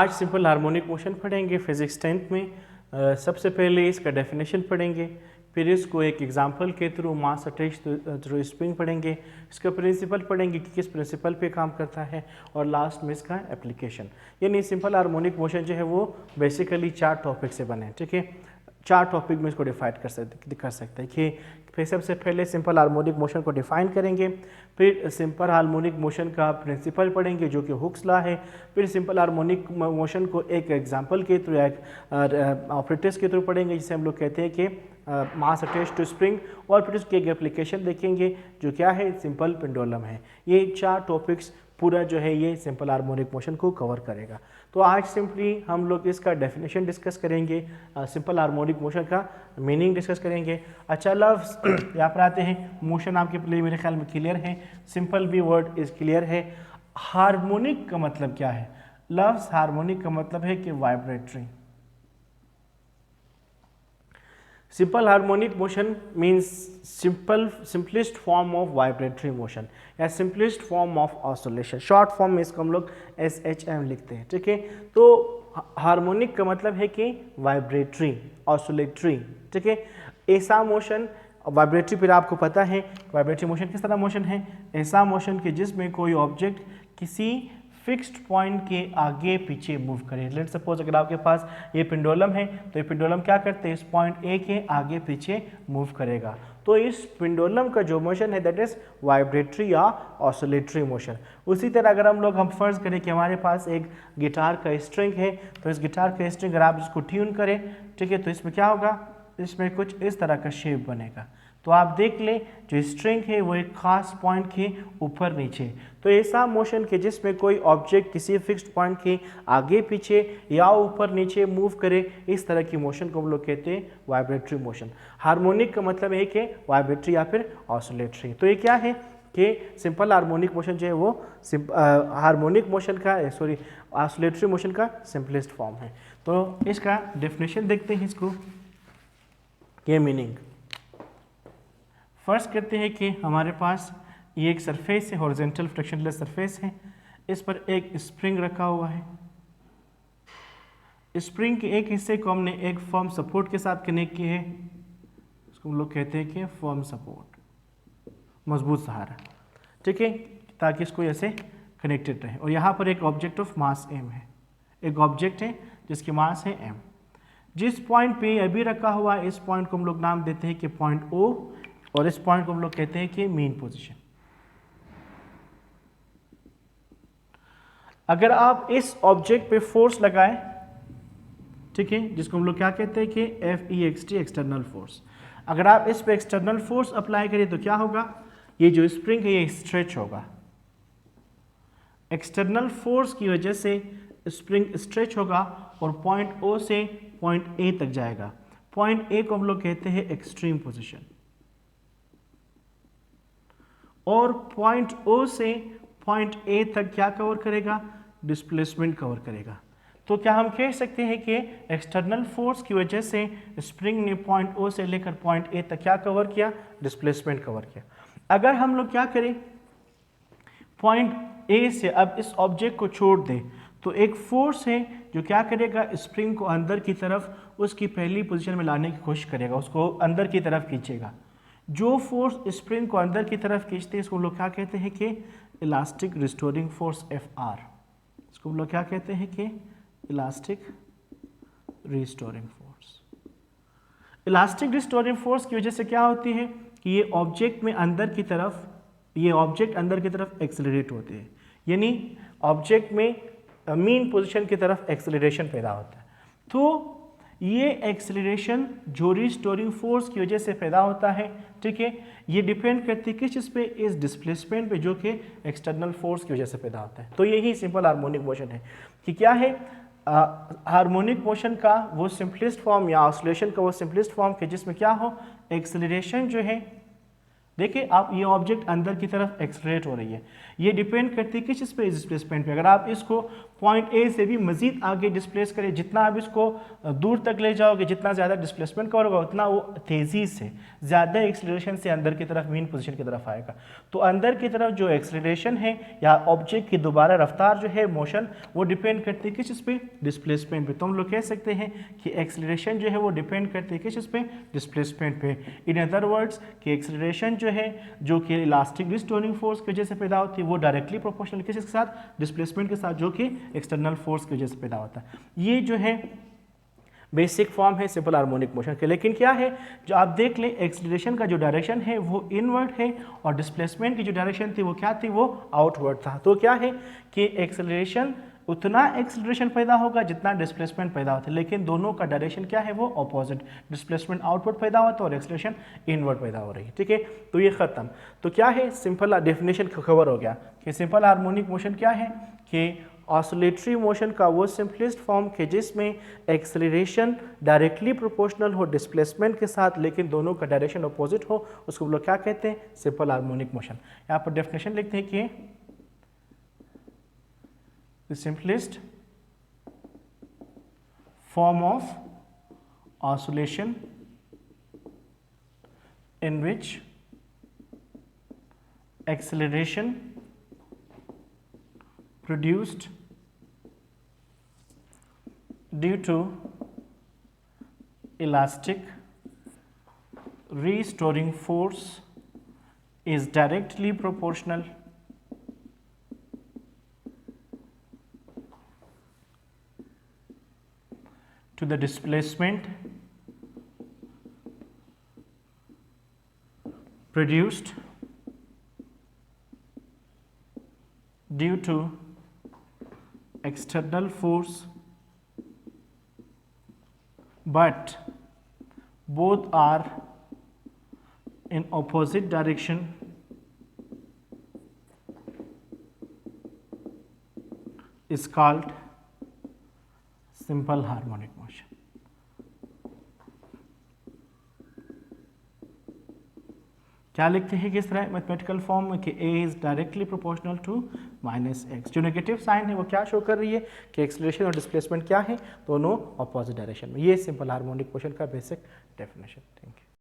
आज simple harmonic motion पढ़ेंगे physics 10th में। सबसे पहले इसका डेफिनेशन पढ़ेंगे, फिर इसको एक एग्जांपल के थ्रू मास अटैच थ्रू स्प्रिंग पढ़ेंगे, इसका प्रिंसिपल पढ़ेंगे कि किस प्रिंसिपल पे काम करता है, और लास्ट में इसका एप्लीकेशन। यानी सिंपल हार्मोनिक मोशन जो है वो बेसिकली 4 टॉपिक से बने हैं, ठीक है। 4 टॉपिक में इसको डिफाइन कर सकते हैं कि फिर सबसे पहले सिंपल हार्मोनिक मोशन को डिफाइन करेंगे, फिर सिंपल हार्मोनिक मोशन का प्रिंसिपल पढ़ेंगे जो कि हुक्स लॉ है, फिर सिंपल हार्मोनिक मोशन को एक एग्जांपल के थ्रू, एक ऑपरेटर्स के थ्रू पढ़ेंगे जिसे हम लोग कहते हैं कि मास अटैच टू स्प्रिंग, और फिर उसकी एक एप्लीकेशन देखेंगे जो क्या है, सिंपल पेंडुलम है। ये 4 टॉपिक्स पूरा जो है ये सिंपल हार्मोनिक मोशन को कवर करेगा। तो आज सिंपली हम लोग इसका डेफिनेशन डिस्कस करेंगे, सिंपल हार्मोनिक मोशन का मीनिंग डिस्कस करेंगे। अच्छा लफ्ज़ यहाँ पर आते हैं, मोशन आपके लिए मेरे ख्याल में क्लियर है, सिंपल भी वर्ड इज़ क्लियर है। हार्मोनिक का मतलब क्या है? लफ्ज़ हार्मोनिक का मतलब है कि vibratory. Simple harmonic motion means simplest form of vibratory motion या simplest form of oscillation. Short form में इसको हम लोग SHM लिखते हैं, ठीक है। तो हार्मोनिक का मतलब है कि वाइब्रेटरी, ऑसिलेटरी, ठीक है। ऐसा मोशन, वाइब्रेटरी फिर आपको पता है वाइब्रेटरी मोशन किस तरह मोशन है, ऐसा मोशन कि जिसमें कोई ऑब्जेक्ट किसी फिक्स्ड पॉइंट के आगे पीछे मूव करे। लेट सपोज अगर आपके पास ये पेंडुलम है तो ये पेंडुलम क्या करते हैं, इस पॉइंट A के आगे पीछे मूव करेगा। तो इस पेंडुलम का जो मोशन है दैट इज वाइब्रेटरी या ऑसिलेटरी मोशन। उसी तरह अगर हम फर्ज करें कि हमारे पास एक गिटार का स्ट्रिंग है, तो इस गिटार का स्ट्रिंग अगर आप इसको ट्यून करें, ठीक है, तो इसमें क्या होगा, इसमें कुछ इस तरह का शेप बनेगा। तो आप देख लें जो स्ट्रिंग है वो एक खास पॉइंट के ऊपर नीचे, तो ऐसा मोशन के जिसमें कोई ऑब्जेक्ट किसी फिक्स्ड पॉइंट के आगे पीछे या ऊपर नीचे मूव करे, इस तरह की मोशन को हम लोग कहते हैं वाइब्रेटरी मोशन। हार्मोनिक का मतलब है कि वाइब्रेटरी या फिर ऑसिलेटरी। तो ये क्या है कि सिंपल हार्मोनिक मोशन जो है वो हार्मोनिक मोशन का ऑसिलेटरी मोशन का सिंपलेस्ट फॉर्म है। तो इसका डेफिनेशन देखते हैं, इसको ये मीनिंग फर्स्ट करते हैं कि हमारे पास ये एक सरफेस है, हॉरिजॉन्टल फ्रिक्शनलेस सरफेस है, इस पर एक स्प्रिंग रखा हुआ है। स्प्रिंग के एक हिस्से को हमने एक फर्म सपोर्ट के साथ कनेक्ट किया है, इसको हम लोग कहते हैं कि फर्म सपोर्ट, मजबूत सहारा, ठीक है, ताकि इसको ऐसे कनेक्टेड रहे। और यहाँ पर एक ऑब्जेक्ट ऑफ मास m है, एक ऑब्जेक्ट है जिसकी मास है m। जिस पॉइंट पे अभी रखा हुआ है इस पॉइंट को हम लोग नाम देते हैं कि पॉइंट O, और इस पॉइंट को हम लोग कहते हैं कि मीन पोजीशन। अगर आप इस ऑब्जेक्ट पे फोर्स लगाएं, ठीक है, जिसको हम लोग क्या कहते हैं कि FEXT, एक्सटर्नल फोर्स, अगर आप इस पे एक्सटर्नल फोर्स अप्लाई करें तो क्या होगा, ये जो स्प्रिंग है ये स्ट्रेच होगा। एक्सटर्नल फोर्स की वजह से स्प्रिंग स्ट्रेच होगा और पॉइंट O से पॉइंट A तक जाएगा। पॉइंट A को हम लोग कहते हैं एक्सट्रीम पोजीशन, और पॉइंट O से पॉइंट A तक क्या कवर करेगा, डिस्प्लेसमेंट कवर करेगा। तो क्या हम कह सकते हैं कि एक्सटर्नल फोर्स की वजह से स्प्रिंग ने पॉइंट O से लेकर पॉइंट A तक क्या कवर किया, डिस्प्लेसमेंट कवर किया। अगर हम लोग क्या करें, पॉइंट A से अब इस ऑब्जेक्ट को छोड़ दें, तो एक फोर्स है जो क्या करेगा, स्प्रिंग को अंदर की तरफ उसकी पहली पोजीशन में लाने की कोशिश करेगा, उसको अंदर की तरफ खींचेगा। जो फोर्स स्प्रिंग को अंदर की तरफ खींचते हैं इसको लोग क्या कहते हैं कि इलास्टिक रिस्टोरिंग फोर्स FR। इसको लोग क्या कहते हैं कि elastic restoring force. Elastic restoring force की वजह से क्या होती है कि ये ऑब्जेक्ट अंदर की तरफ एक्सेलरेट होते हैं, यानी ऑब्जेक्ट में मीन पोजीशन की तरफ एक्सेलरेशन पैदा होता है। तो ये एक्सेलरेशन जो रिस्टोरिंग फोर्स की वजह से पैदा होता है, ठीक है, ये डिपेंड करती है किस चीज़ पे, इस डिस्प्लेसमेंट पे जो कि एक्सटर्नल फोर्स की वजह से पैदा होता है। तो यही सिंपल हार्मोनिक मोशन है कि क्या है, हार्मोनिक मोशन का वो सिंपलेस्ट फॉर्म या ऑसिलेशन का वो सिंपलेस्ट फॉर्म कि जिसमें क्या हो, एक्सेलरेशन जो है, देखिए आप ये ऑब्जेक्ट अंदर की तरफ एक्सलरेट हो रही है, ये डिपेंड करती है किस चीज़ पे, डिस्प्लेसमेंट पे। अगर आप इसको पॉइंट ए से भी मजीद आगे डिस्प्लेस करे, जितना आप इसको दूर तक ले जाओगे, जितना ज़्यादा डिस्प्लेसमेंट करोगे उतना वो तेज़ी से ज़्यादा एक्सेलरेशन से अंदर की तरफ मीन पोजीशन की तरफ आएगा। तो अंदर की तरफ जो एक्सेलरेशन है या ऑब्जेक्ट की दोबारा रफ्तार जो है मोशन, वो डिपेंड करती है किस चीज़ पे, डिस्प्लेसमेंट पे। तो हम लोग कह सकते हैं कि एक्सेलरेशन जो है वो डिपेंड करती है किस चीज़ पे, डिस्प्लेसमेंट पे। इन अदर वर्ड्स कि एक्सेलरेशन जो है जो कि इलास्टिक रिस्टोरिंग फोर्स की वजह से पैदा होती है, वो डायरेक्टली प्रोपोर्शनल किस के साथ, डिस्प्लेसमेंट के साथ, जो कि एक्सटर्नल फोर्स की वजह से पैदा होता है। ये जो है बेसिक फॉर्म है सिंपल हार्मोनिक मोशन के। लेकिन क्या है, जो आप देख लें एक्सेलरेशन का जो डायरेक्शन है वो इनवर्ड है और डिस्प्लेसमेंट की जो डायरेक्शन थी वो क्या थी, वो आउटवर्ड था। तो क्या है कि एक्सेलरेशन उतना एक्सेलरेशन पैदा होगा जितना डिस्प्लेसमेंट पैदा होता है, लेकिन दोनों का डायरेक्शन क्या है, वो अपोजिट। डिस्प्लेसमेंट आउटवर्ड पैदा होता है और एक्सेलरेशन इनवर्ड पैदा हो रही है, ठीक है। तो ये खत्म। तो क्या है, सिंपल डेफिनेशन कवर हो गया कि सिंपल हार्मोनिक मोशन क्या है, कि ऑसिलेटरी मोशन का वो सिंपलेस्ट फॉर्म के जिसमें एक्सेलरेशन डायरेक्टली प्रोपोर्शनल हो डिस्प्लेसमेंट के साथ, लेकिन दोनों का डायरेक्शन अपोजिट हो, उसको लोग क्या कहते हैं, सिंपल हार्मोनिक मोशन। यहाँ पर डेफिनेशन लिखते हैं कि the simplest form of oscillation in which acceleration produced due to elastic restoring force is directly proportional to the displacement produced due to external force, but both are in opposite direction is called simple harmonic motion. क्या लिखते हैं किस तरह mathematical form में कि a is directly proportional to -x। जो negative sign है वो क्या शो कर रही है कि एक्सेलरेशन और डिस्प्लेसमेंट क्या है, दोनों अपोजिट डायरेक्शन में। ये सिंपल हार्मोनिक मोशन का बेसिक डेफिनेशन। Thank you.